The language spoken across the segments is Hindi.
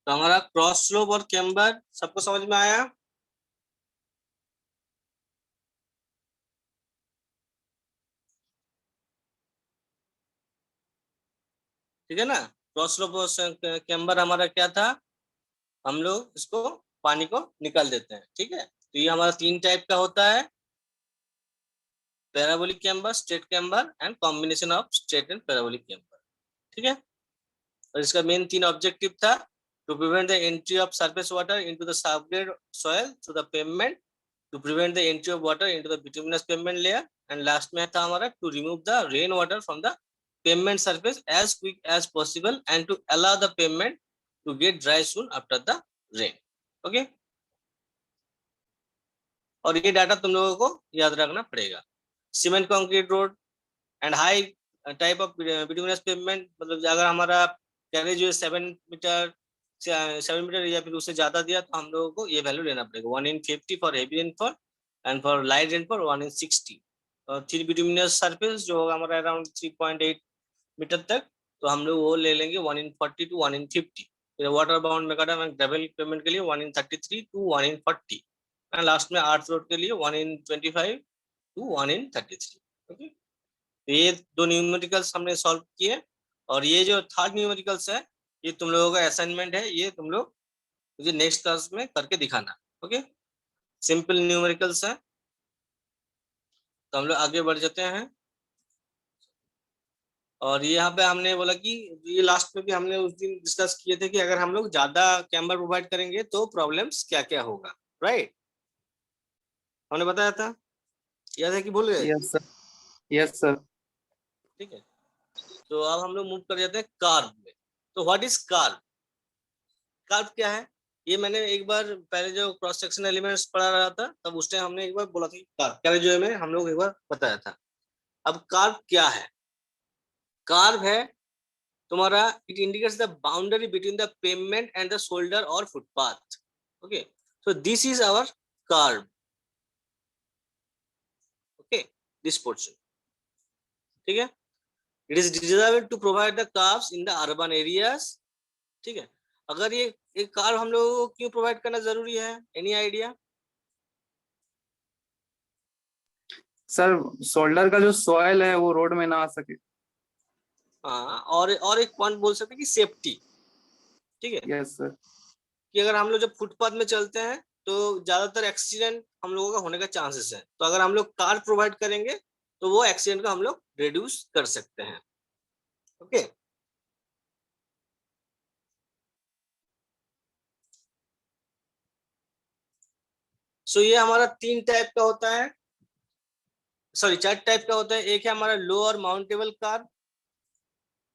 तो हमारा क्रॉस स्लोप और कैम्बर सबको समझ में आया। ठीक है ना। क्रॉस स्लोप और कैम्बर हमारा क्या था, हम लोग इसको पानी को निकाल देते हैं। ठीक है, तो ये हमारा 3 टाइप का होता है, parabolic camber, straight camber and combination of straight and parabolic camber. ठीक है, और इसका मेन 3 ऑब्जेक्टिव था, to prevent the entry of surface water into the subgrade soil through the pavement, to prevent the entry of water into the bituminous pavement layer, and last में था हमारा to remove the rain water from the pavement surface as quick as possible and to allow the pavement to get dry soon after the rain. Okay, और ये डाटा तुम लोगों को याद रखना पड़ेगा। Cement concrete road and high type of bituminous pavement, मतलब अगर हमारा कैरेज जो 7 मीटर या फिर उससे ज्यादा दिया तो हम लोगों को ये वैल्यू लेना पड़ेगा, 1/50 for heavy rainfall and for light rainfall 1/60। और 3 बिटुमिनस सरफेस जो होगा हमारा अराउंड 3.8 मीटर तक, तो हम लोग वो ले लेंगे 1/40 टू 1/50। फिर water bound macadam and gravel payment के लिए 1/33 टू 1/40, एंड लास्ट में आर्थ रोड के लिए 1/25 टू 1/33। ओके, तो ये 2 न्यूमेरिकल्स हमने सॉल्व किए, और ये जो थर्ड न्यूमेरिकल्स है ये तुम लोगों का असाइनमेंट है, ये तुम लोग मुझे नेक्स्ट क्लास में करके दिखाना। ओके, सिंपल न्यूमेरिकल्स है, तो हम लोग आगे बढ़ जाते हैं। और ये यहाँ पे हमने बोला कि ये लास्ट में भी हमने उस दिन डिस्कस किए थे कि अगर हम लोग ज्यादा कैम्बर प्रोवाइड करेंगे तो प्रॉब्लम्स क्या क्या होगा, राइट? हमने बताया था, याद है कि भूल गए? Yes sir, yes sir. ठीक है, तो अब हम लोग मूव कर जाते हैं कार्व में। तो व्हाट इज कार्व? कार्व क्या है, ये मैंने एक बार पहले जो क्रॉस सेक्शन एलिमेंट्स पढ़ा रहा था तब उस टाइम हमने एक बार बोला था कार्व क्या, जो में हम लोग एक बार बताया था। अब कार्व क्या है? कार्व है तुम्हारा, it indicates the boundary between the pavement and the shoulder और footpath. Okay, so this is our kerb. Okay, this portion. ठीक है, it is designed to provide the kerbs in the urban areas. ठीक है, अगर ये एक कार्व हम लोगों को क्यों प्रोवाइड करना जरूरी है, एनी आइडिया? सर शोल्डर का जो सॉइल है वो रोड में ना आ सके। हाँ, और एक पॉइंट बोल सकते हैं कि सेफ्टी। ठीक है, यस सर। कि अगर हम लोग जब फुटपाथ में चलते हैं तो ज्यादातर एक्सीडेंट हम लोगों का होने का चांसेस है, तो अगर हम लोग कार प्रोवाइड करेंगे तो वो एक्सीडेंट का हम लोग रिड्यूस कर सकते हैं। ओके, सो ये हमारा 3 टाइप का होता है, सॉरी 4 टाइप का होता है। एक है हमारा लो और माउंटेबल कार,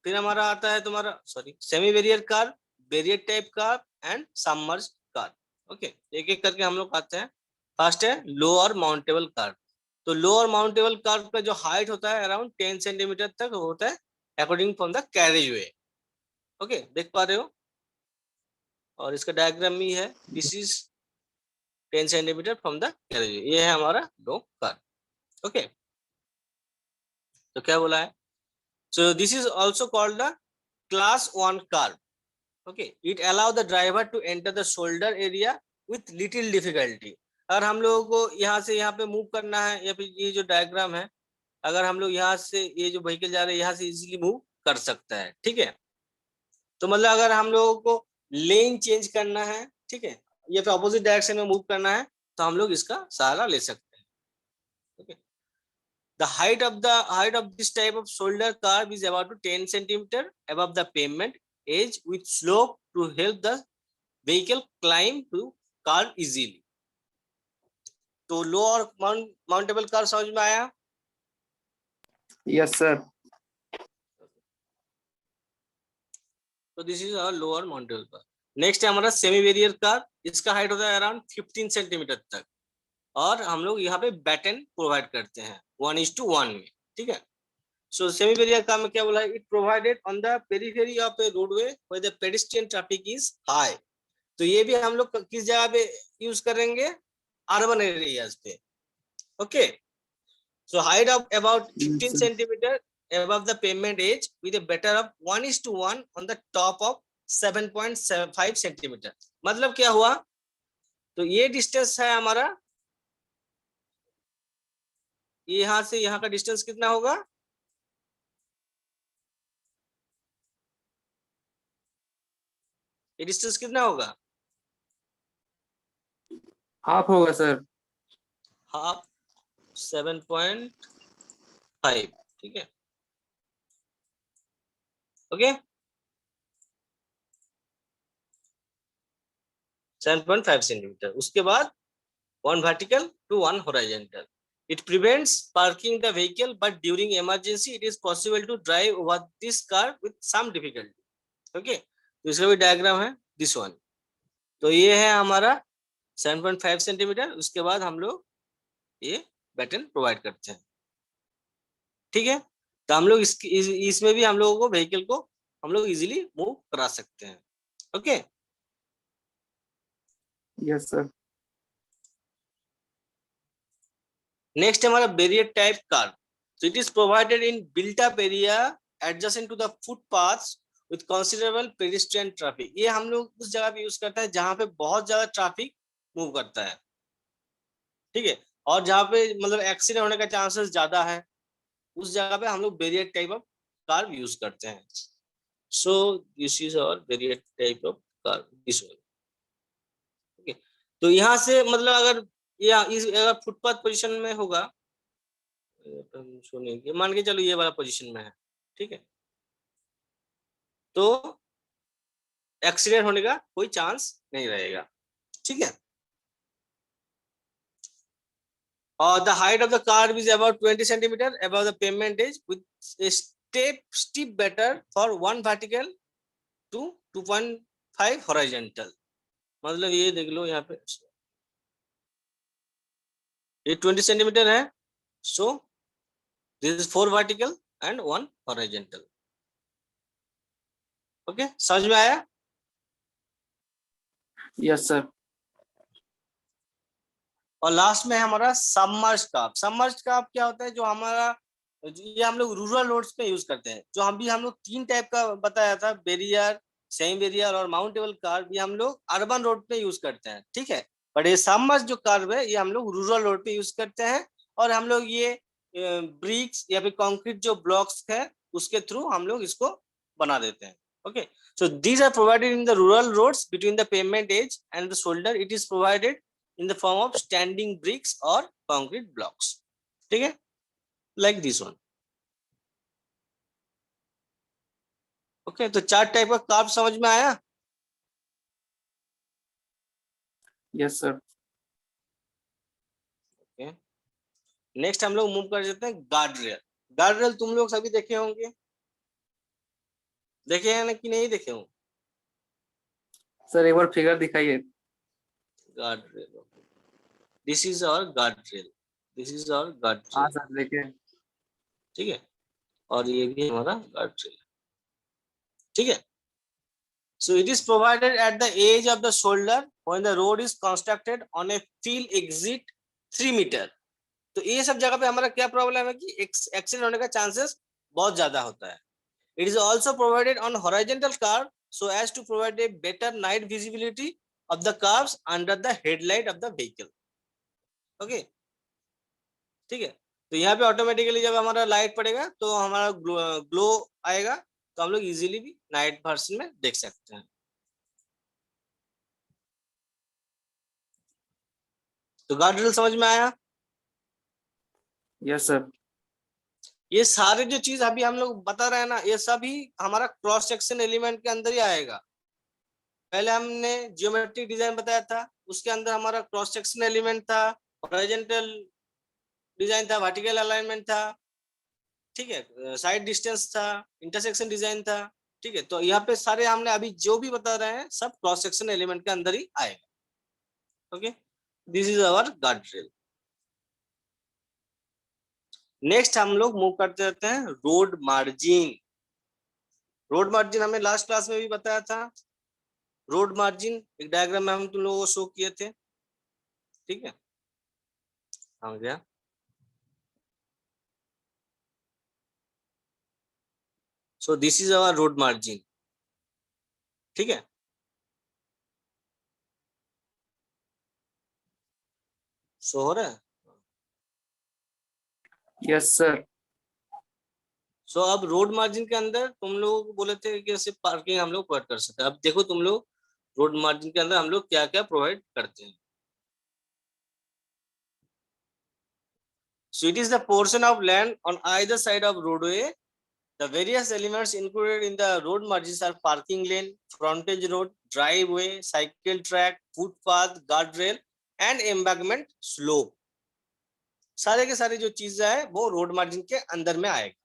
फिर हमारा आता है तुम्हारा sorry semi barrier car, barrier type car and submerge car. Okay, एक एक करके हम लोग आते हैं। फर्स्ट है लो और माउंटेबल कार। तो लो और माउंटेबल कार का जो हाइट होता है अराउंड 10 सेंटीमीटर तक होता है according from the carriage way. Okay, देख पा रहे हो, और इसका डायग्राम भी है, this is 10 centimetre from the carriage way, ये है हमारा लो कार। ओके, तो क्या बोला है, so this is also called the class 1 kerb. Okay, it allow the driver to enter the shoulder area with little difficulty. अगर हम लोगों को यहाँ से यहाँ पे मूव करना है, या फिर ये जो डायग्राम है, अगर हम लोग यहाँ से ये जो व्हीकल जा रहे हैं यहाँ से इजीली मूव कर सकता है। ठीक है, तो मतलब अगर हम लोगों को लेन चेंज करना है, ठीक है, या फिर अपोजिट डायरेक्शन में मूव करना है तो हम लोग इसका सहारा ले सकते हैं। Okay, the height of this type of shoulder curve is about 10 centimeter above the pavement edge with slope to help the vehicle climb to curve easily. तो लो और माउंटेबल कार समझ में आया? Yes sir. तो दिस इज आवर लो और माउंटेबल कार। नेक्स्ट है हमारा सेमी बैरियर कार, इसका हाइट होता है अराउंड 15 सेंटीमीटर तक, और हम लोग यहाँ पे बैटन प्रोवाइड करते हैं 1:1 में। ठीक है, so semi barrier car में क्या बोला है, it provided on the periphery of a roadway where the pedestrian traffic is high। तो ये भी हम लोग किस जगह पे यूज करेंगे, अर्बन एरियाज पे। Okay, so height of about 15 Yes, centimeter above the pavement edge with a better of 1:1 on the top of 7.5 centimetre. मतलब क्या हुआ, तो ये डिस्टेंस है हमारा, यहाँ से यहाँ का डिस्टेंस कितना होगा, ये डिस्टेंस कितना होगा, हाफ होगा सर। हाफ 7.5, ठीक है, ओके, 7.5 सेंटीमीटर। उसके बाद 1 vertical to 1 horizontal. It prevents parking the vehicle, but during emergency, it is possible to drive over this car with some difficulty. Okay, तो इसका भी डायग्राम है दिस वन। तो ये है हमारा 7.5 सेंटीमीटर। उसके बाद हम लोग ये बटन प्रोवाइड करते हैं, ठीक है। तो हम लोग इसमें भी हम लोगों को व्हीकल को हम लोग इजीली मूव करा सकते हैं, ओके। Yes sir. नेक्स्ट हमारा barrier type car. So it is provided in built-up area adjacent to the footpaths with considerable pedestrian traffic. ये हम लोग उस जगह पे यूज करते हैं जहां पे बहुत ज्यादा ट्रैफिक मूव करता है, ठीक है, और जहां पे मतलब एक्सीडेंट होने का चांसेस ज्यादा है, उस जगह पे हम लोग barrier type of kerb use करते हैं। So this is our barrier type of kerb, this one, okay. तो यहाँ से मतलब अगर या इस अगर फुटपाथ पोजीशन में होगा, सुनिए मान के चलो ये वाला पोजीशन में है, ठीक है, तो एक्सीडेंट होने का कोई चांस नहीं रहेगा, ठीक है। और the height of the kerb is about 20 centimetre above the pavement edge with steep batter for 1 vertical to 2.5 horizontal. मतलब ये देख लो यहाँ पे ये 20 सेंटीमीटर है, so this is 4 vertical and 1 horizontal, okay, समझ में आया। Yes sir. और लास्ट में है हमारा सबमर्ज कार्व। सबमर्ज कार्व क्या होता है, जो हमारा ये हम लोग रूरल रोड्स पे यूज करते हैं। जो हम लोग 3 टाइप का बताया था, बैरियर, सेमी बैरियर और माउंटेबल कार्व, ये हम लोग अर्बन रोड पे यूज करते हैं, ठीक है। बट ये सबमर्ज जो कार्व है ये हम लोग रूरल रोड पे यूज करते हैं, और हम लोग ये ब्रिक्स या फिर कंक्रीट जो ब्लॉक्स है उसके थ्रू हम लोग इसको बना देते हैं, okay. So these are provided in the rural roads between the pavement edge and the shoulder. It is provided in the form of standing bricks or concrete blocks, ठीक है, like this one, ओके। तो 4 टाइप का कार्व समझ में आया। Yes sir. ओके, नेक्स्ट हम लोग मूव कर जाते हैं गार्ड रेल। गार्ड रेल तुम लोग सभी देखे होंगे, देखे हैं ना कि नहीं देखे हो। सर एक बार फिगर दिखाइए। Guard rail, this is our guard rail, this is our guard हाँ रेल, सर देखिए। ठीक है, और ये भी हमारा गार्ड रेल, ठीक है। So it is provided at the edge of the shoulder when the road is constructed on a field exit 3 meter. तो ये सब जगह पे हमारा क्या प्रॉब्लम है कि एक्सीडेंट होने का चांसेस बहुत ज्यादा होता है। It is also provided on horizontal curve so as to provide a better night visibility of the curves under the headlight of the vehicle, okay, ठीक है। तो यहाँ पे ऑटोमेटिकली जब हमारा लाइट पड़ेगा तो हमारा ग्लो आएगा, तो हम लोग इजीली भी नाइट वर्जन में देख सकते हैं। तो गार्ड रेल समझ में आया। Yes sir. ये सारे जो चीज अभी हम लोग बता रहे हैं ना, ये सभी हमारा क्रॉस सेक्शन एलिमेंट के अंदर ही आएगा। पहले हमने जियोमेट्रिक डिजाइन बताया था, उसके अंदर हमारा क्रॉस सेक्शन एलिमेंट था, हॉरिजॉन्टल डिजाइन था, वर्टिकल अलाइनमेंट था, ठीक है, साइड डिस्टेंस था, इंटरसेक्शन डिजाइन था, ठीक है। तो यहाँ पे सारे हमने अभी जो भी बता रहे हैं सब क्रॉस सेक्शन एलिमेंट के अंदर ही आएगा, okay. This is our guard rail. Next हम लोग मूव करते रहते हैं रोड मार्जिन। रोड मार्जिन हमने लास्ट क्लास में भी बताया था। रोड मार्जिन एक डायग्राम में हम तुम लोगों को शो किए थे, ठीक है, आ गया। So this is our road margin. ठीक है। शो हो रहा है। Yes sir. सो अब रोड मार्जिन के अंदर तुम लोग बोले थे कि सिर्फ पार्किंग हम लोग प्रोवाइड कर सकते हैं। अब देखो तुम लोग रोड मार्जिन के अंदर हम लोग क्या क्या प्रोवाइड करते हैं। So it is the portion of land on either side of roadway. The various elements included in the road margins are parking lane, frontage road, driveway, cycle track, footpath, guardrail and embankment slope. सारे के सारे जो चीजें है वो रोड मार्जिन के अंदर में आएगा।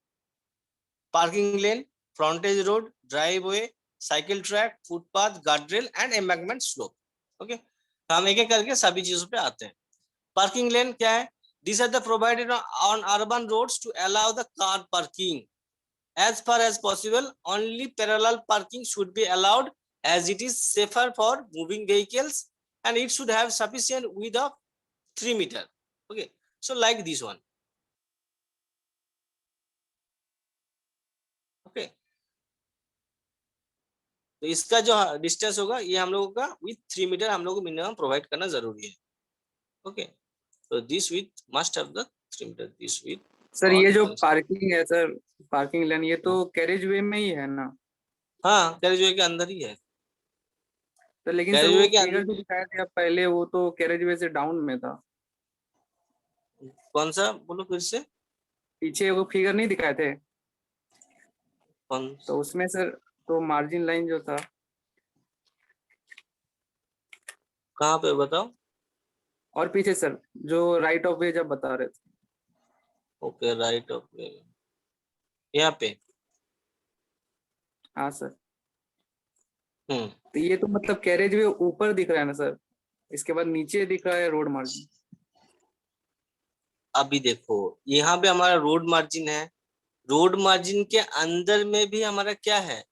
Parking lane, frontage road, driveway, cycle track, footpath, guardrail and embankment slope. Okay, हम एक एक करके सभी चीजों पे आते हैं। पार्किंग लेन क्या है? These are the provided on urban roads to allow the car parking. As far as possible, only parallel parking should be allowed as it is safer for moving vehicles and it should have sufficient width of 3 meter. Okay, so like this one. Okay, तो इसका जो डिस्टेंस होगा ये हम लोगों का विथ 3 मीटर हम लोग को मिनिमम प्रोवाइड करना जरूरी है। ओके, तो this width must have the 3 metre, this width. Sir और ये जो पार्किंग है सर, पार्किंग लेन, ये तो कैरेज वे में ही है ना? हाँ, कैरेजवे के अंदर ही है। तो लेकिन सर कैरेजवे वो के फिगर अंदर जो दिखाया था आप पहले, वो तो कैरेज वे से डाउन में था। कौन सा बोलो फिर से? पीछे वो फिगर नहीं दिखाए थे कौन? तो उसमें सर, तो मार्जिन लाइन जो था। कहाँ पे बताओ? और पीछे सर जो राइट ऑफ वे जब बता रहे थे। ओके, राइट ऑफ वे यहाँ पे। हाँ सर। हम्म, तो ये तो मतलब कैरेज वे ऊपर दिख रहा है ना सर, इसके बाद नीचे दिख रहा है रोड मार्जिन। अभी देखो यहाँ पे हमारा रोड मार्जिन है। रोड मार्जिन के अंदर में भी हमारा क्या है?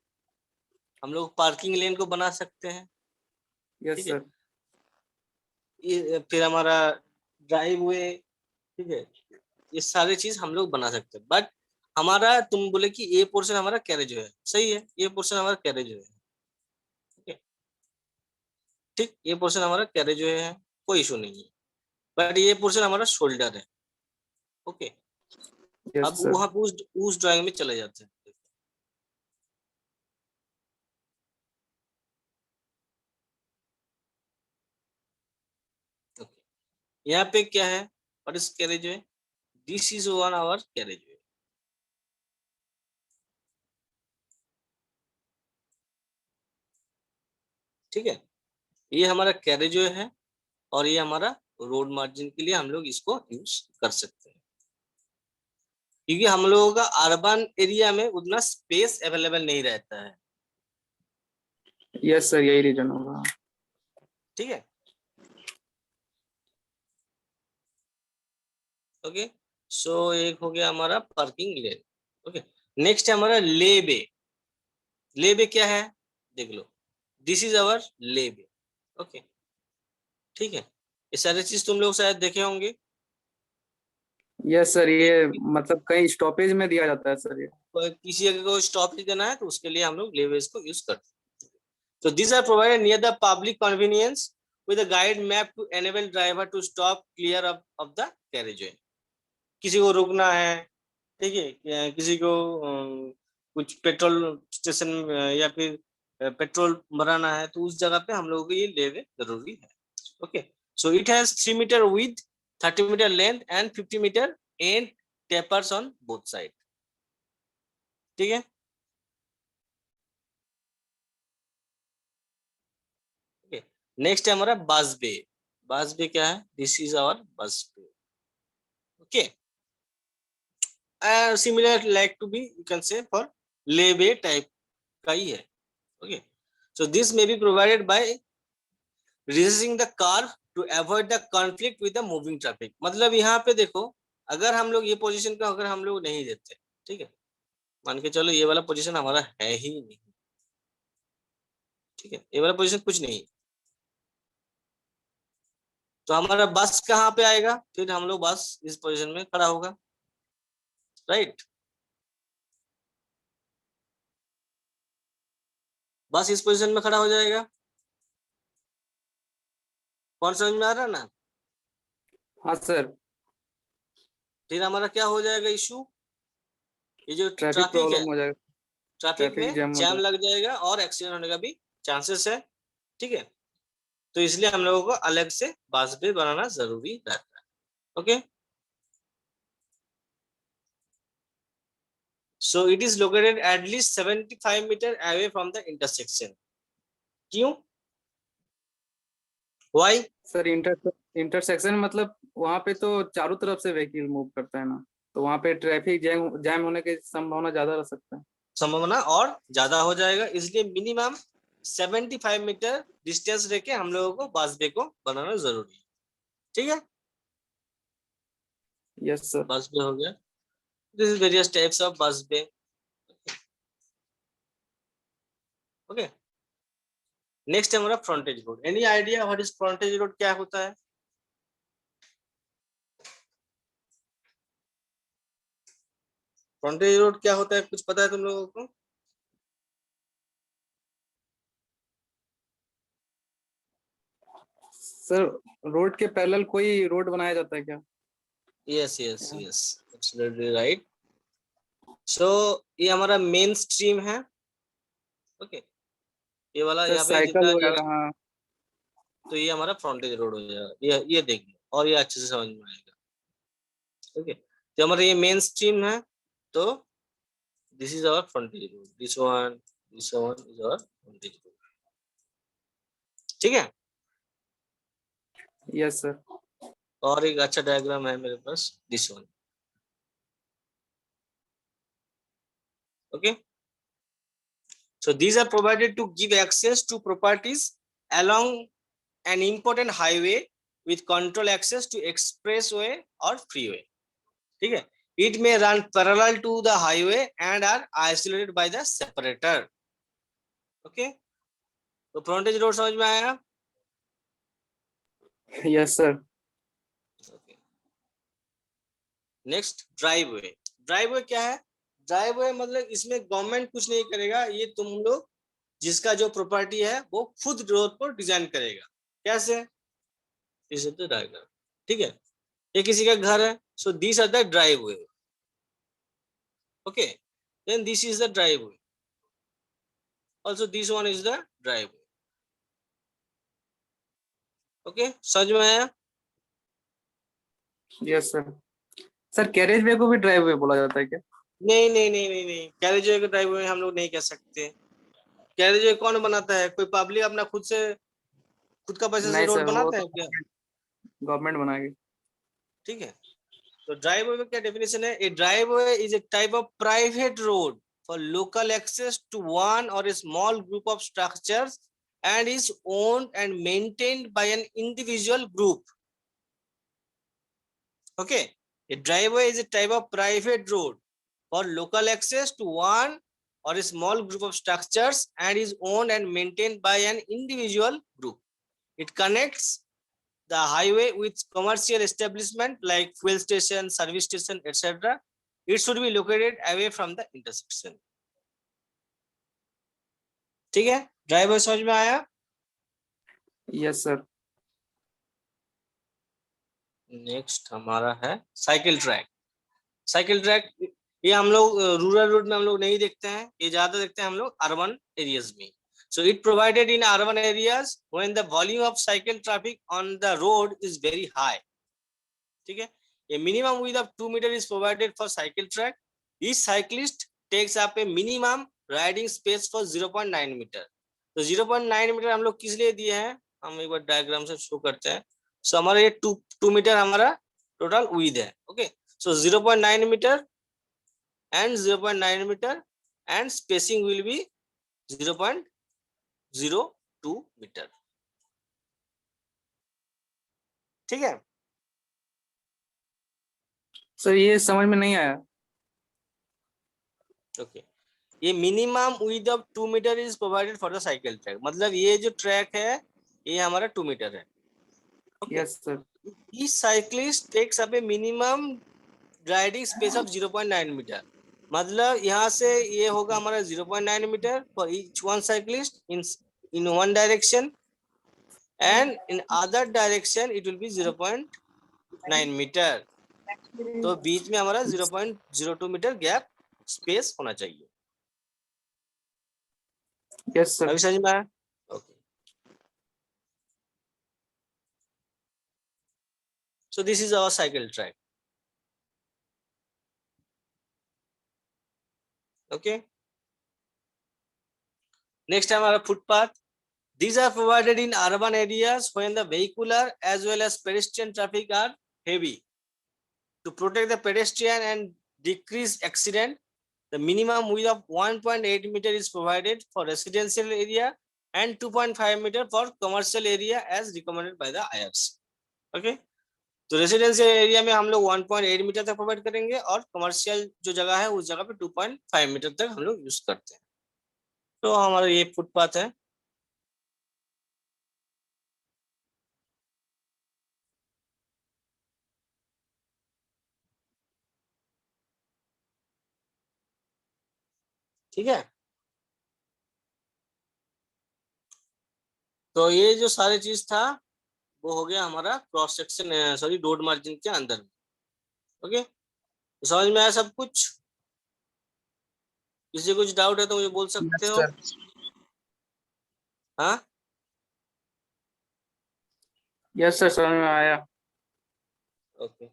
हम लोग पार्किंग लेन को बना सकते हैं। यस ठीक है, सर। ये फिर हमारा ड्राइववे, ठीक है, ये सारे चीज हम लोग बना सकते हैं। बट हमारा तुम बोले कि ये पोर्शन हमारा कैरेज है, सही है, ये पोर्शन हमारा कैरेज है। ठीक, ठीक, ये पोर्शन हमारा कैरेज है, कोई इशू नहीं है। बट ये पोर्शन हमारा शोल्डर है। ओके, यस अब सर। वहां पे उस ड्राइंग में चले जाते हैं। ओके, यहाँ पे क्या है? और इस carriage way, this is one hour carriage way. ठीक है, ये हमारा कैरेज वे है और ये हमारा रोड मार्जिन के लिए हम लोग इसको यूज कर सकते हैं, क्योंकि हम लोगों का अर्बन एरिया में उतना स्पेस अवेलेबल नहीं रहता है। यस सर, यही रीजन होगा। ठीक है, ओके, सो एक हो गया हमारा पार्किंग लेन। ओके, नेक्स्ट है हमारा ले बे। ले बे क्या है? देख लो, दिस इज अवर ले बे। ओके, ठीक है, ये सारी चीज तुम लोग शायद देखे होंगे। यस सर, ये मतलब कहीं स्टॉपेज में दिया जाता है सर ये। किसी अगर को स्टॉप देना है तो उसके लिए हम लोग लेवेज को यूज करते हैं। So these are provided near the public convenience with a guide map to enable driver to stop clear of the carriageway. किसी को रुकना है, ठीक है, किसी को कुछ पेट्रोल स्टेशन या फिर पेट्रोल भराना है तो उस जगह पे हम लोगों को ये लेवे जरूरी है। Okay, so it has 3 metre width, 30 metre length and 50 metre and tapers on both side. ठीक है, ओके, नेक्स्ट है हमारा बस बे। बस बे क्या है? This is our bus bay. Okay, similar like to be you can say for lay-by type का ही है। Okay, so this may be provided by recessing the car to avoid the conflict with the moving traffic। मतलब यहाँ पे देखो, अगर हम लोग ये पोजीशन का अगर हम लोग नहीं देते, ठीक है, मान के चलो ये वाला पोजीशन हमारा है ही नहीं, ठीक है, ये वाला पोजीशन कुछ नहीं, तो हमारा बस कहाँ पे आएगा? फिर हम लोग बस इस पोजीशन में खड़ा होगा, राइट। बस इस पोजीशन में खड़ा हो जाएगा। कौन समझ में आ रहा है ना? हाँ सर। फिर हमारा क्या हो जाएगा इशू, ये जो ट्रैफिक ट्रैफिक है, प्रॉब्लम हो जाएगा। ट्रैफिक ट्रैफिक में जैम हो जैम जाएगा। लग जाएगा और एक्सीडेंट होने का भी चांसेस है। ठीक है, तो इसलिए हम लोगों को अलग से बस बे बनाना जरूरी रहता है। Okay, so it is located at least 75 meter away from the intersection. क्यों? Why? सर इंटरसेक्शन मतलब वहाँ पे तो चारों तरफ से व्हीकल मूव करता है ना, तो वहाँ पे ट्रैफिक जैम जैम होने की संभावना ज्यादा रह सकता है। संभावना और ज्यादा हो जाएगा, इसलिए मिनिमम 75 मीटर डिस्टेंस लेके हम लोगों को बस बे को बनाना जरूरी है। ठीक है, यस सर। बस बे हो गया। This is various types of bus bay. Okay, next है हमारा frontage road. Any idea what is frontage road, क्या होता है? फ्रंटेज रोड क्या होता है, कुछ पता है तुम लोगों को? सर रोड के पैरेलल कोई रोड बनाया जाता है क्या? Yes yes yes, absolutely right. So ये हमारा मेन स्ट्रीम है। ओके, ये वाला सर यहाँ पे साइकिल जितना ज्यादा, वगैरह, हाँ। तो ये हमारा फ्रंटेज रोड हो जाएगा। ये देख लो और ये अच्छे से समझ में आएगा। ओके, तो हमारा ये मेन स्ट्रीम है, तो this is our frontage road, this one is our frontage road. ठीक है, यस सर। और एक अच्छा डायग्राम है मेरे पास, this one. Okay, so these are provided to give access to properties along an important highway with control access to expressway or freeway. ठीक है, it may run parallel to the highway and are isolated by the separator. Okay, तो फ्रंटेज रोड समझ में आया? Yes sir. Okay, next driveway. Driveway क्या है? ड्राइववे मतलब इसमें गवर्नमेंट कुछ नहीं करेगा, ये तुम लोग जिसका जो प्रॉपर्टी है वो खुद रोड पर डिजाइन करेगा। कैसे? This is the diagram. ठीक है, ये किसी का घर है, so this are the driveway. Okay, then this is the driveway, also this one is the driveway. Okay, समझ में आया? Yes sir. Sir carriage way को भी ड्राइव वे बोला जाता है क्या? नहीं नहीं नहीं नहीं नहीं, कैरेजवे को ड्राइववे हम लोग नहीं कह सकते। कैरेजवे कौन बनाता है? कोई पब्लिक अपना खुद से, खुद का पैसे से नहीं रोड सर, वो बनाता है तो क्या? गवर्नमेंट बनाएगी। ठीक है, तो ड्राइववे का क्या डेफिनेशन है? A driveway is a type of private road for local access to one और a small group of structures and is owned and maintained by an individual group. Okay, a driveway is a type of private road for local access to one or a small group of structures and is owned and maintained by an individual group. It connects the highway with commercial establishment like fuel station, service station, etc. It should be located away from the intersection. ठीक है, ड्राइववे समझ में आया? Yes sir. नेक्स्ट हमारा है साइकिल ट्रैक। साइकिल ट्रैक ये हम लोग रूरल रोड में हम लोग नहीं देखते हैं, ये ज्यादा देखते हैं हम लोग अर्बन एरियाज में। So it provided in urban areas when the volume of cycle traffic on the road is very high. ठीक है, a minimum width of 2 meter is provided for cycle track. Each cyclist takes up a minimum riding space for 0.9 meter. तो 0.9 मीटर हम लोग किस लिए दिए हैं, हम एक बार डायग्राम से शो करते हैं। सो हमारा ये 2 मीटर हमारा टोटल विड्थ है। Okay, so 0.9 meter and 0.9 meter and spacing will be 0.02 meter. ठीक है, सर ये समझ में नहीं आया। ओके, ये minimum width of 2 metre is provided for the cycle track, मतलब ये जो ट्रैक है ये हमारा 2 मीटर है। Okay, yes sir. each cyclist takes up a minimum riding space of 0.9 meter. मतलब यहाँ से ये होगा हमारा 0.9 metre for each one cyclist in one direction, and in other direction it will be 0.9 metre. तो बीच में हमारा 0.02 मीटर गैप स्पेस होना चाहिए। Yes sir. अभी समझ में आया? Okay, so this is our cycle track. Okay, next हमारा footpath. These are provided in urban areas when the vehicular as well as pedestrian traffic are heavy. To protect the pedestrian and decrease accident, the minimum width of 1.8 meter is provided for residential area and 2.5 meter for commercial area as recommended by the IRC. Okay, तो रेसिडेंशियल एरिया में हम लोग 1.8 मीटर तक प्रोवाइड करेंगे, और कमर्शियल जो जगह है उस जगह पे 2.5 मीटर तक हम लोग यूज करते हैं। तो हमारा ये फुटपाथ है। ठीक है, तो ये जो सारी चीज था वो हो गया हमारा cross section, sorry road margin के अंदर में। ओके, तो समझ में आया सब कुछ? किसी को कुछ डाउट है तो मुझे बोल सकते यस हो। सर। हाँ, यस सर, समझ में आया। ओके,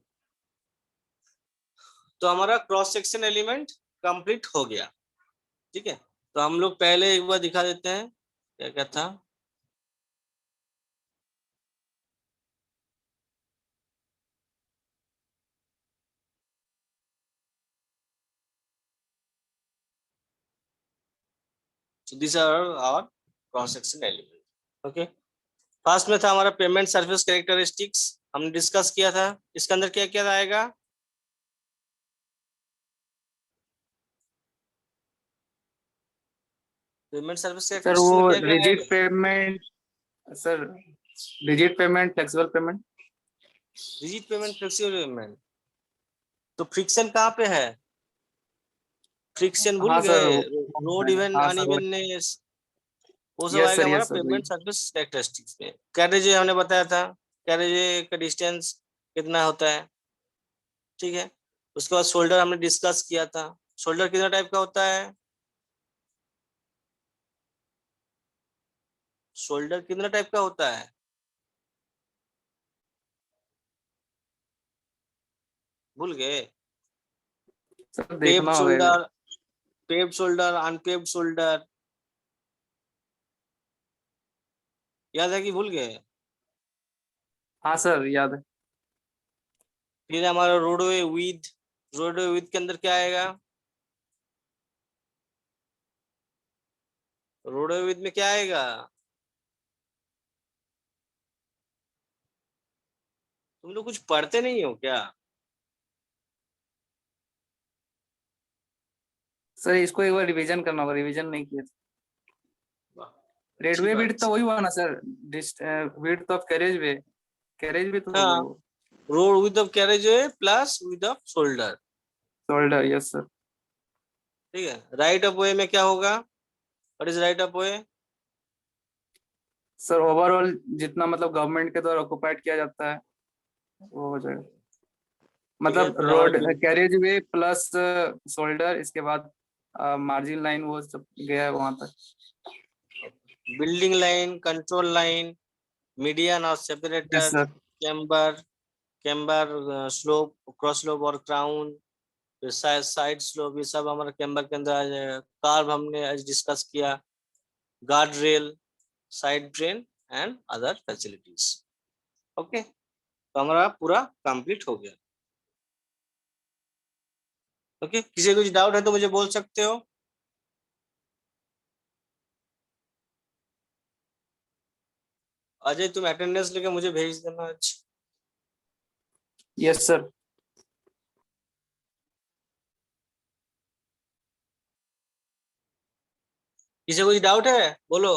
तो हमारा क्रॉस सेक्शन एलिमेंट कंप्लीट हो गया। ठीक है, तो हम लोग पहले एक बार दिखा देते हैं क्या क्या था। So these are our cross section element. Okay, first में था हमारा पेमेंट सर्फेस कैरेक्टरिस्टिक्स, हमने डिस्कस किया था। इसके अंदर क्या क्या आएगा? पेमेंट सर्विस सर कैरेक्टरिस्टिक्स वो में क्या क्या रिजिड आएगा? Payment, sir rigid payment, flexible pavement. Rigid payment, flexible pavement. तो फ्रिक्शन कहाँ पे है? फ्रिक्शन भूल हाँ सर गए? रोड इवन हाँ सर अनइवननेस, वो सब यस आएगा सर, हमारा यस सर वही। पेमेंट सर्विस कैरेक्टरिस्टिक्स में। कैरेजे हमने बताया था, कैरेजे का डिस्टेंस कितना होता है। ठीक है, उसके बाद शोल्डर हमने डिस्कस किया था। शोल्डर कितना टाइप का होता है? शोल्डर कितना टाइप का होता है? भूल गए? सर पेव्ड देखना होगा एक बार। Shoulder, paved shoulder, unpaved shoulder, याद है कि भूल गए? हाँ सर याद है। फिर हमारा रोडवे विथ, रोडवे विथ के अंदर क्या आएगा? रोडवे विथ में क्या आएगा? तुम लोग कुछ पढ़ते नहीं हो क्या? सर इसको एक बार रिवीजन करना होगा, रिवीजन नहीं किया। वाह, अच्छी रेडवे विड्थ बात। तो वही हुआ ना sir, width of carriage way, carriage way तो हो हाँ, गया वो। Road width of carriage way plus width off shoulder. Shoulder yes sir. ठीक है, राइट ऑफ वे में क्या होगा? What is right of way? Sir overall जितना मतलब गवर्नमेंट के द्वारा ऑक्युपाइड किया जाता है वो हो जाएगा। ठीक है, मतलब फिर रोड हमारा कैरेज वे प्लस शोल्डर, इसके बाद मार्जिन लाइन वो सब गया है वहां तक। Building line, control line, median और yes separator, sir. Chamber, camber, slope, cross slope और क्राउन, फिर साइड स्लोप, ये सब हमारे कैम्बर के अंदर आ जाएगा। कार्व हमने आज डिस्कस किया, guard rail, side drain and other facilities. Okay, तो हमारा पूरा कंप्लीट हो गया। ओके, किसी को कुछ डाउट है तो मुझे बोल सकते हो। अजय तुम अटेंडेंस लेके मुझे भेज देना आज। Yes sir. किसी को कुछ डाउट है बोलो।